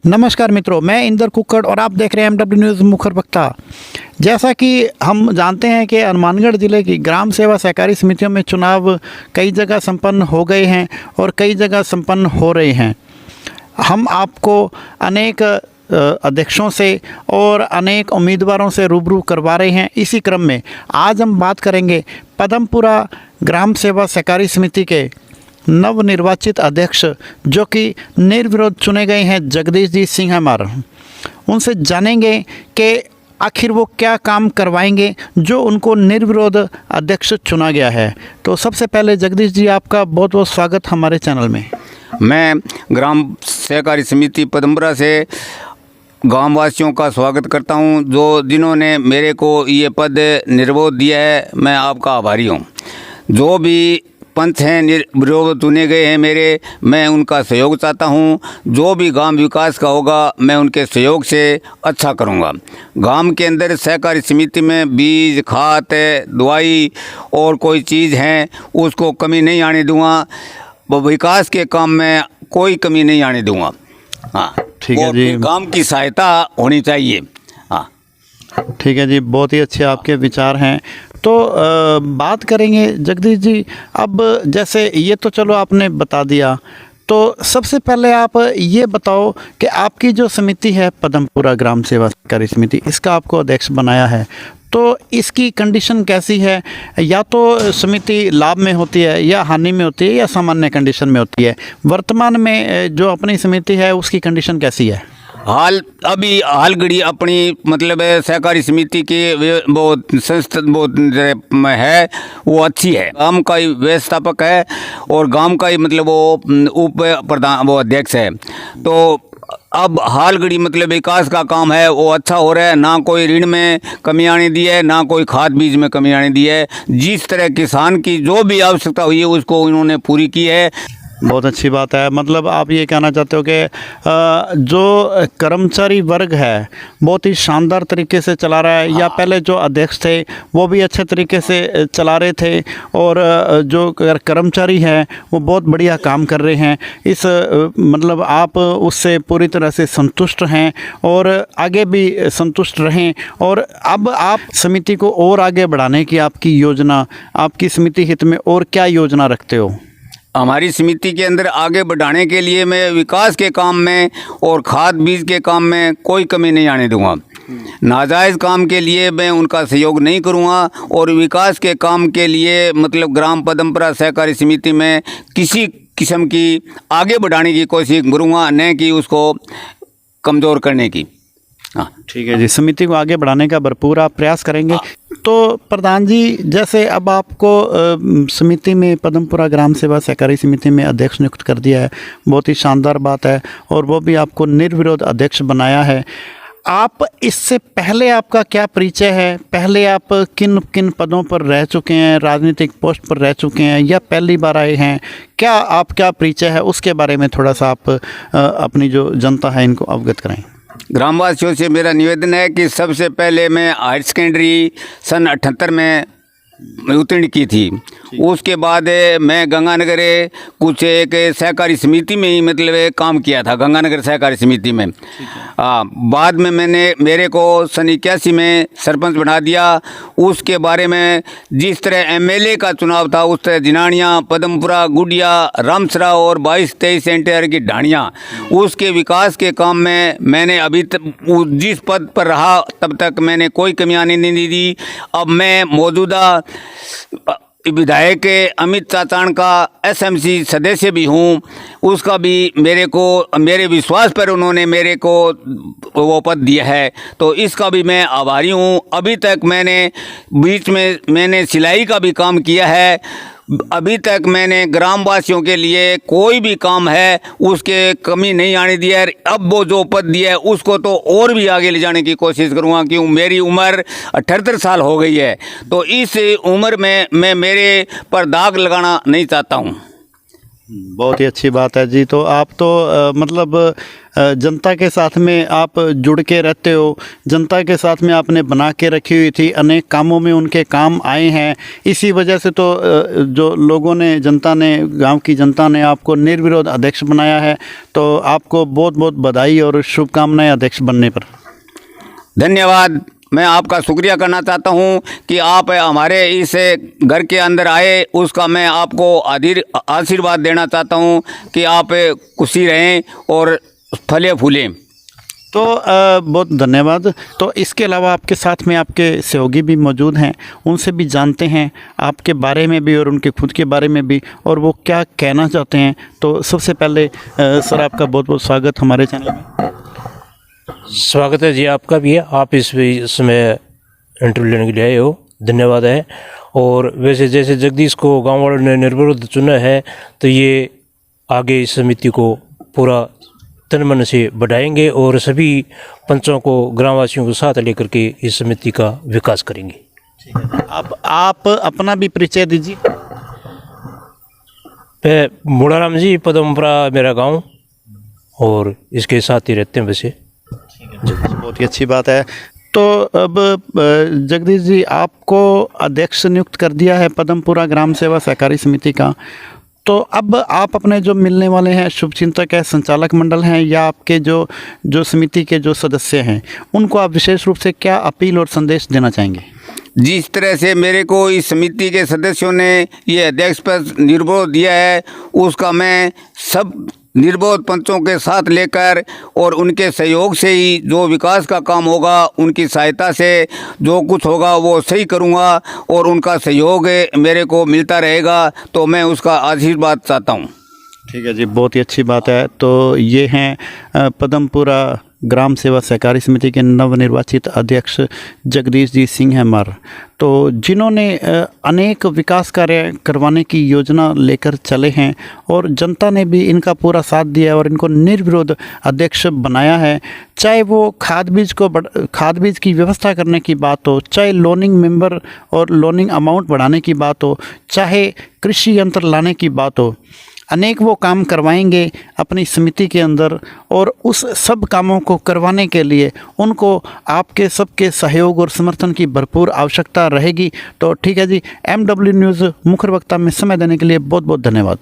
नमस्कार मित्रों, मैं इंदर कुक्कड़ और आप देख रहे हैं एमडब्ल्यू न्यूज़ मुखर वक्ता। जैसा कि हम जानते हैं कि हनुमानगढ़ ज़िले की ग्राम सेवा सहकारी समितियों में चुनाव कई जगह संपन्न हो गए हैं और कई जगह संपन्न हो रहे हैं। हम आपको अनेक अध्यक्षों से और अनेक उम्मीदवारों से रूबरू करवा रहे हैं। इसी क्रम में आज हम बात करेंगे पदमपुरा ग्राम सेवा सहकारी समिति के नवनिर्वाचित अध्यक्ष जो कि निर्विरोध चुने गए हैं जगदीश जी सिंहमार। उनसे जानेंगे कि आखिर वो क्या काम करवाएंगे जो उनको निर्विरोध अध्यक्ष चुना गया है। तो सबसे पहले जगदीश जी, आपका बहुत बहुत स्वागत हमारे चैनल में। मैं ग्राम सहकारी समिति पदमपुरा से गाँव वासियों का स्वागत करता हूं, जो जिन्होंने मेरे को ये पद निर्विरोध दिया है। मैं आपका आभारी हूं। जो भी पंच हैं निर्विरोध चुने गए हैं मेरे, मैं उनका सहयोग चाहता हूं। जो भी गांव विकास का होगा मैं उनके सहयोग से अच्छा करूंगा। गांव के अंदर सहकारी समिति में बीज, खाद, दवाई और कोई चीज़ है उसको कमी नहीं आने दूंगा। विकास के काम में कोई कमी नहीं आने दूंगा। हाँ, ठीक है जी। गांव की सहायता होनी चाहिए। हाँ, ठीक है जी, बहुत ही अच्छे आपके विचार हैं। तो बात करेंगे जगदीश जी, अब जैसे ये तो चलो आपने बता दिया, तो सबसे पहले आप ये बताओ कि आपकी जो समिति है पदमपुरा ग्राम सेवा सहकारी समिति, इसका आपको अध्यक्ष बनाया है, तो इसकी कंडीशन कैसी है? या तो समिति लाभ में होती है या हानि में होती है या सामान्य कंडीशन में होती है? वर्तमान में जो अपनी समिति है उसकी कंडीशन कैसी है? हाल घड़ी अपनी मतलब सहकारी समिति की वो संस्था वो है, वो अच्छी है। गांव का ही व्यवस्थापक है और गांव का ही मतलब वो उप प्रधान वो अध्यक्ष है। तो अब हाल घड़ी मतलब विकास का काम है वो अच्छा हो रहा है। ना कोई ऋण में कमी आने दी है, ना कोई खाद बीज में कमी आने दी है। जिस तरह किसान की जो भी आवश्यकता हुई है उसको उन्होंने पूरी की है। बहुत अच्छी बात है। मतलब आप ये कहना चाहते हो कि जो कर्मचारी वर्ग है बहुत ही शानदार तरीके से चला रहा है, या पहले जो अध्यक्ष थे वो भी अच्छे तरीके से चला रहे थे और जो कर्मचारी हैं वो बहुत बढ़िया काम कर रहे हैं। इस मतलब आप उससे पूरी तरह से संतुष्ट हैं और आगे भी संतुष्ट रहें। और अब आप समिति को और आगे बढ़ाने की आपकी योजना, आपकी समिति हित में और क्या योजना रखते हो? हमारी समिति के अंदर आगे बढ़ाने के लिए मैं विकास के काम में और खाद बीज के काम में कोई कमी नहीं आने दूंगा। नाजायज़ काम के लिए मैं उनका सहयोग नहीं करूंगा और विकास के काम के लिए मतलब ग्राम पदमपुरा सहकारी समिति में किसी किस्म की आगे बढ़ाने की कोशिश करूंगा, न कि उसको कमज़ोर करने की। हाँ, ठीक है जी, समिति को आगे बढ़ाने का भरपूर आप प्रयास करेंगे। तो प्रधान जी, जैसे अब आपको समिति में पदमपुरा ग्राम सेवा सहकारी समिति में अध्यक्ष नियुक्त कर दिया है, बहुत ही शानदार बात है, और वो भी आपको निर्विरोध अध्यक्ष बनाया है। आप इससे पहले आपका क्या परिचय है? पहले आप किन किन पदों पर रह चुके हैं, राजनीतिक पोस्ट पर रह चुके हैं, या पहली बार आए हैं? क्या परिचय है उसके बारे में थोड़ा सा आप अपनी जो जनता है इनको अवगत कराएं। ग्रामवासियों से मेरा निवेदन है कि सबसे पहले मैं हायर सेकेंडरी सन 78 में उत्तीर्ण की थी। उसके बाद मैं गंगानगर कुछ एक सहकारी समिति में ही मतलब काम किया था, गंगानगर सहकारी समिति में। बाद में मेरे को सन 81 में सरपंच बना दिया। उसके बारे में जिस तरह एमएलए का चुनाव था उस तरह जिनानिया, पदमपुरा, गुडिया, रामसरा और 22-23 सेंटर की ढाणियाँ, उसके विकास के काम में मैंने अभी तक जिस पद पर रहा तब तक मैंने कोई कमी आने नहीं दी। अब मैं मौजूदा विधायक अमित चाचान का एसएमसी सदस्य भी हूँ। उसका भी मेरे विश्वास पर उन्होंने मेरे को वो पद दिया है, तो इसका भी मैं आभारी हूँ। अभी तक बीच में मैंने सिलाई का भी काम किया है। अभी तक मैंने ग्रामवासियों के लिए कोई भी काम है उसके कमी नहीं आने दिया है। अब वो जो पद दिया है उसको तो और भी आगे ले जाने की कोशिश करूँगा, क्योंकि मेरी उम्र 78 साल हो गई है। तो इस उम्र में मैं मेरे पर दाग लगाना नहीं चाहता हूँ। बहुत ही अच्छी बात है जी। तो आप तो मतलब जनता के साथ में आप जुड़ के रहते हो, जनता के साथ में आपने बना के रखी हुई थी, अनेक कामों में उनके काम आए हैं। इसी वजह से तो जो लोगों ने, जनता ने, गांव की जनता ने आपको निर्विरोध अध्यक्ष बनाया है। तो आपको बहुत बहुत बधाई और शुभकामनाएं अध्यक्ष बनने पर। धन्यवाद। मैं आपका शुक्रिया करना चाहता हूं कि आप हमारे इस घर के अंदर आए, उसका मैं आपको आशीर्वाद देना चाहता हूं कि आप खुशी रहें और फले फूलें। तो बहुत धन्यवाद। तो इसके अलावा आपके साथ में आपके सहयोगी भी मौजूद हैं, उनसे भी जानते हैं आपके बारे में भी और उनके खुद के बारे में भी, और वो क्या कहना चाहते हैं। तो सबसे पहले सर, आपका बहुत बहुत स्वागत हमारे चैनल में। स्वागत है जी, आपका भी है। आप इस समय इंटरव्यू लेने के लिए आए हो, धन्यवाद है। और वैसे जैसे जगदीश को गांव वालों ने निर्विरोध चुना है, तो ये आगे इस समिति को पूरा तन मन से बढ़ाएंगे और सभी पंचों को, ग्रामवासियों को साथ लेकर के इस समिति का विकास करेंगे। अब आप अपना भी परिचय दीजिए। मैं मुड़ाराम जी, पदमपुरा मेरा गांव, और इसके साथ ही रहते हैं वैसे। बहुत ही अच्छी बात है। तो अब जगदीश जी, आपको अध्यक्ष नियुक्त कर दिया है पदमपुरा ग्राम सेवा सहकारी समिति का। तो अब आप अपने जो मिलने वाले हैं शुभचिंतक है, संचालक मंडल हैं, या आपके जो समिति के जो सदस्य हैं, उनको आप विशेष रूप से क्या अपील और संदेश देना चाहेंगे? जिस तरह से मेरे को इस समिति के सदस्यों ने ये अध्यक्ष पद निर्विरोध दिया है, उसका मैं सब निर्विरोध पंचों के साथ लेकर और उनके सहयोग से ही जो विकास का काम होगा, उनकी सहायता से जो कुछ होगा वो सही करूँगा, और उनका सहयोग मेरे को मिलता रहेगा। तो मैं उसका आशीर्वाद चाहता हूँ। ठीक है जी, बहुत ही अच्छी बात है। तो ये हैं पदमपुरा ग्राम सेवा सहकारी समिति के नवनिर्वाचित अध्यक्ष जगदीश जी सिंह हेमर, तो जिन्होंने अनेक विकास कार्य करवाने की योजना लेकर चले हैं और जनता ने भी इनका पूरा साथ दिया और इनको निर्विरोध अध्यक्ष बनाया है। चाहे वो खाद बीज की व्यवस्था करने की बात हो, चाहे लोनिंग मेंबर और लोनिंग अमाउंट बढ़ाने की बात हो, चाहे कृषि यंत्र लाने की बात हो, अनेक वो काम करवाएंगे अपनी समिति के अंदर। और उस सब कामों को करवाने के लिए उनको आपके सबके सहयोग और समर्थन की भरपूर आवश्यकता रहेगी। तो ठीक है जी, MW न्यूज़ मुखर वक्ता में समय देने के लिए बहुत बहुत धन्यवाद।